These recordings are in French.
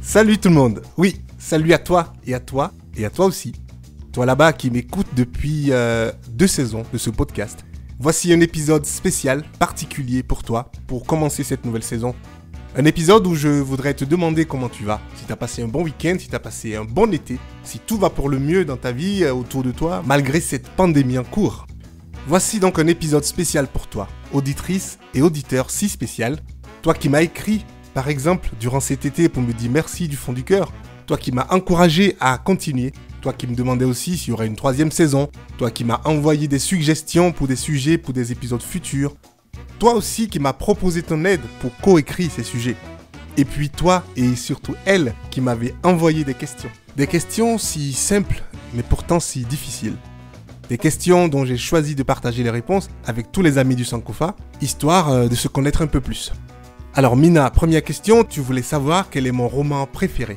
Salut tout le monde. Oui, salut à toi et à toi et à toi aussi. Toi là-bas qui m'écoute depuis 2 saisons de ce podcast. Voici un épisode spécial, particulier pour toi, pour commencer cette nouvelle saison. Un épisode où je voudrais te demander comment tu vas. Si tu as passé un bon week-end, si tu as passé un bon été, si tout va pour le mieux dans ta vie, autour de toi, malgré cette pandémie en cours. Voici donc un épisode spécial pour toi, auditrice et auditeur si spécial. Toi qui m'as écrit, par exemple, durant cet été pour me dire merci du fond du cœur. Toi qui m'as encouragé à continuer. Toi qui me demandais aussi s'il y aurait une 3e saison. Toi qui m'as envoyé des suggestions pour des sujets, pour des épisodes futurs. Toi aussi qui m'as proposé ton aide pour coécrire ces sujets. Et puis toi et surtout elle qui m'avait envoyé des questions. Des questions si simples mais pourtant si difficiles. Des questions dont j'ai choisi de partager les réponses avec tous les amis du Sankofa, histoire de se connaître un peu plus. Alors Mina, première question, tu voulais savoir quel est mon roman préféré.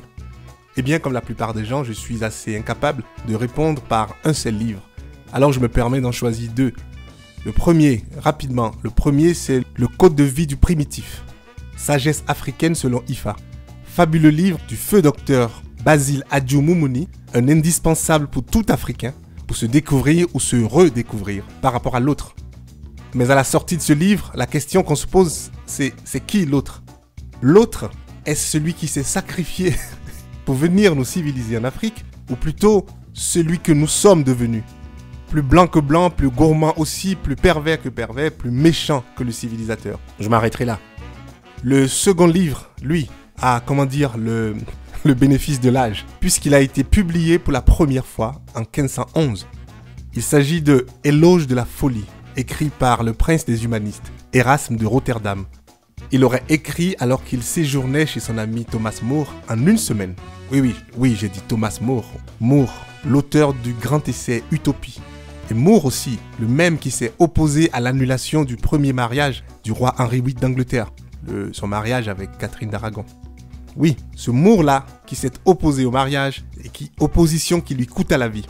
Eh bien, comme la plupart des gens, je suis assez incapable de répondre par un seul livre. Alors je me permets d'en choisir 2. Le premier, rapidement, c'est Le Code de vie du primitif. Sagesse africaine selon IFA. Fabuleux livre du feu docteur Basile Adjou-Moumouni, un indispensable pour tout Africain, pour se découvrir ou se redécouvrir par rapport à l'autre. Mais à la sortie de ce livre, la question qu'on se pose, c'est qui l'autre? L'autre, est-ce celui qui s'est sacrifié pour venir nous civiliser en Afrique, ou plutôt celui que nous sommes devenus? Plus blanc que blanc, plus gourmand aussi, plus pervers que pervers, plus méchant que le civilisateur. Je m'arrêterai là. Le second livre, lui, a, le bénéfice de l'âge, puisqu'il a été publié pour la première fois en 1511. Il s'agit de Éloge de la folie, écrit par le prince des humanistes, Erasme de Rotterdam. Il aurait écrit alors qu'il séjournait chez son ami Thomas More en 1 semaine. Oui, j'ai dit Thomas More. More, l'auteur du grand essai Utopie. Et More aussi, le même qui s'est opposé à l'annulation du premier mariage du roi Henri VIII d'Angleterre, son mariage avec Catherine d'Aragon. Oui, ce More-là qui s'est opposé au mariage et opposition qui lui coûta la vie.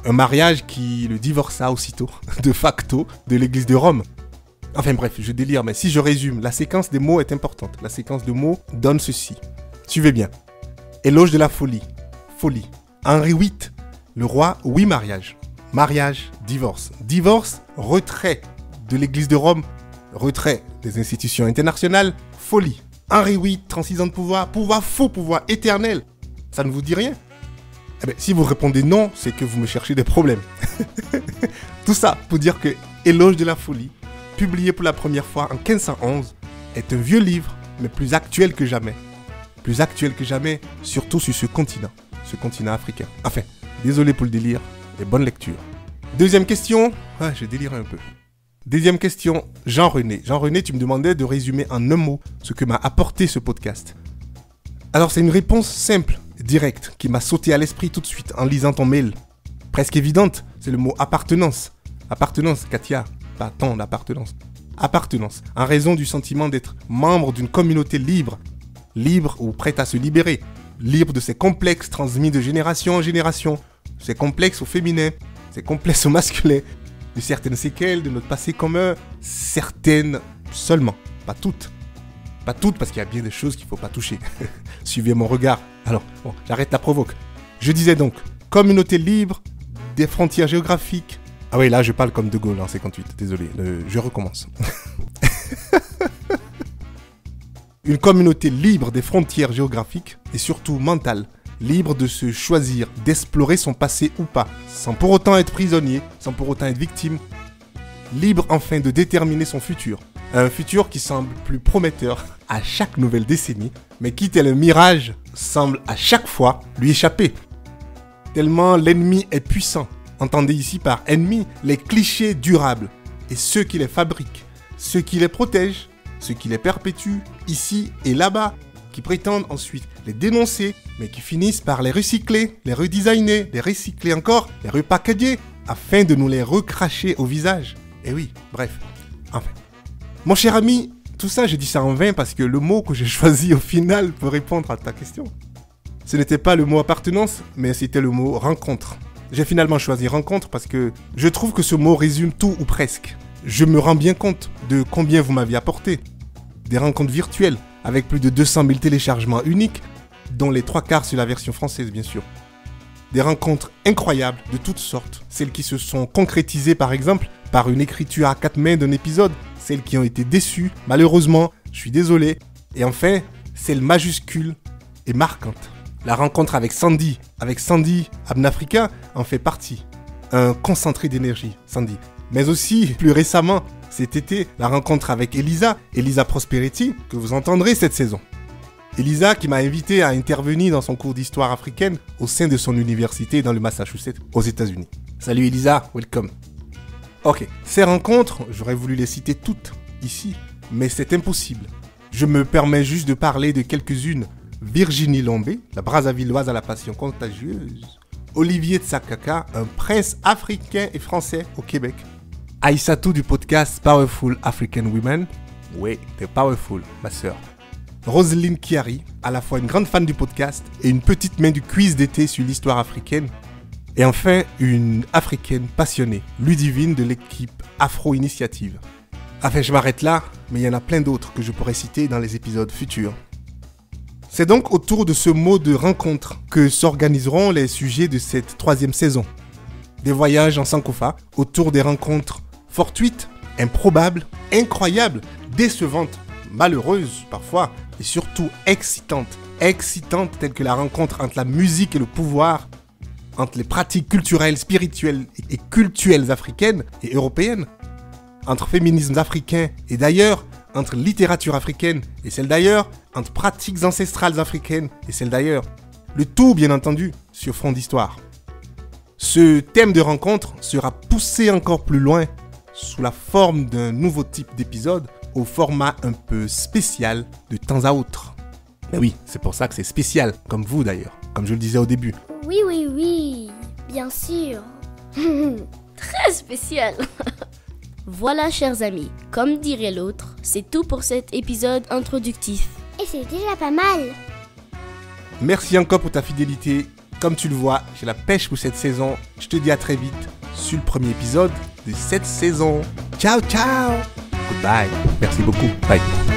Un mariage qui le divorça aussitôt, de facto, de l'église de Rome. Enfin bref, je délire, mais si je résume, la séquence des mots est importante. La séquence de mots donne ceci. Suivez bien. Éloge de la folie. Folie. Henri VIII, le roi, oui mariage. Mariage, divorce. Divorce, retrait de l'église de Rome. Retrait des institutions internationales. Folie. Henri VIII, 36 ans de pouvoir. Pouvoir faux, pouvoir éternel. Ça ne vous dit rien? Eh bien, si vous répondez non, c'est que vous me cherchez des problèmes. Tout ça pour dire que Éloge de la folie, publié pour la première fois en 1511, est un vieux livre, mais plus actuel que jamais. Plus actuel que jamais, surtout sur ce continent africain. Enfin, désolé pour le délire, et bonne lecture. Deuxième question, je délire un peu. Deuxième question, Jean-René. Jean-René, tu me demandais de résumer en un mot ce que m'a apporté ce podcast. Alors c'est une réponse simple, directe, qui m'a sauté à l'esprit tout de suite en lisant ton mail. Presque évidente, c'est le mot appartenance. Appartenance, Katia, pas ton appartenance. Appartenance, en raison du sentiment d'être membre d'une communauté libre. Libre ou prête à se libérer. Libre de ses complexes transmis de génération en génération. Ses complexes au féminin, ses complexes au masculin. De certaines séquelles de notre passé commun. Certaines seulement, pas toutes. Pas toutes parce qu'il y a bien des choses qu'il ne faut pas toucher. Suivez mon regard. Alors, bon, j'arrête la provoque. Je disais donc, communauté libre, des frontières géographiques. Ah oui, là je parle comme De Gaulle en 58, désolé, je recommence. Une communauté libre des frontières géographiques et surtout mentale, libre de se choisir, d'explorer son passé ou pas, sans pour autant être prisonnier, sans pour autant être victime. Libre enfin de déterminer son futur. Un futur qui semble plus prometteur à chaque nouvelle décennie, mais qui, tel un mirage, semble à chaque fois lui échapper. Tellement l'ennemi est puissant. Entendez ici par ennemi les clichés durables et ceux qui les fabriquent, ceux qui les protègent, ceux qui les perpétuent ici et là-bas, qui prétendent ensuite les dénoncer, mais qui finissent par les recycler, les redesigner, les recycler encore, les repackager, afin de nous les recracher au visage. Et oui, bref, enfin. Mon cher ami, tout ça, j'ai dit ça en vain parce que le mot que j'ai choisi au final pour répondre à ta question, ce n'était pas le mot appartenance, mais c'était le mot rencontre. J'ai finalement choisi rencontre parce que je trouve que ce mot résume tout ou presque. Je me rends bien compte de combien vous m'aviez apporté. Des rencontres virtuelles avec plus de 200 000 téléchargements uniques, dont les 3/4 sur la version française bien sûr. Des rencontres incroyables de toutes sortes, celles qui se sont concrétisées par exemple par une écriture à 4 mains d'un épisode, celles qui ont été déçues, malheureusement, je suis désolé, et enfin, celle majuscule et marquante. La rencontre avec Sandy Abnafrica en fait partie. Un concentré d'énergie, Sandy. Mais aussi, plus récemment, cet été, la rencontre avec Elisa Prosperity, que vous entendrez cette saison. Elisa qui m'a invité à intervenir dans son cours d'histoire africaine au sein de son université dans le Massachusetts, aux États-Unis. Salut Elisa, welcome. Ok, ces rencontres, j'aurais voulu les citer toutes ici, mais c'est impossible. Je me permets juste de parler de quelques-unes. Virginie Lombé, la Brazzavilloise à la passion contagieuse. Olivier Tsakaka, un prince africain et français au Québec. Aïssatou du podcast Powerful African Women. Oui, t'es powerful, ma sœur. Roselyne Chiari, à la fois une grande fan du podcast et une petite main du quiz d'été sur l'histoire africaine. Et enfin, une africaine passionnée, Ludivine de l'équipe Afro Initiative. Enfin, je m'arrête là, mais il y en a plein d'autres que je pourrais citer dans les épisodes futurs. C'est donc autour de ce mot de rencontre que s'organiseront les sujets de cette 3e saison. Des voyages en Sankofa, autour des rencontres fortuites, improbables, incroyables, décevantes, malheureuses parfois, et surtout excitantes. Excitantes telles que la rencontre entre la musique et le pouvoir, entre les pratiques culturelles, spirituelles et cultuelles africaines et européennes, entre féminismes africains et d'ailleurs, entre littérature africaine et celle d'ailleurs, entre pratiques ancestrales africaines et celle d'ailleurs. Le tout, bien entendu, sur fond d'histoire. Ce thème de rencontre sera poussé encore plus loin sous la forme d'un nouveau type d'épisode au format un peu spécial de temps à autre. Mais oui, c'est pour ça que c'est spécial, comme vous d'ailleurs, comme je le disais au début. Oui, bien sûr. Très spécial. Voilà, chers amis, comme dirait l'autre, c'est tout pour cet épisode introductif. Et c'est déjà pas mal. Merci encore pour ta fidélité. Comme tu le vois, j'ai la pêche pour cette saison. Je te dis à très vite sur le premier épisode de cette saison. Ciao, ciao. Goodbye. Merci beaucoup. Bye.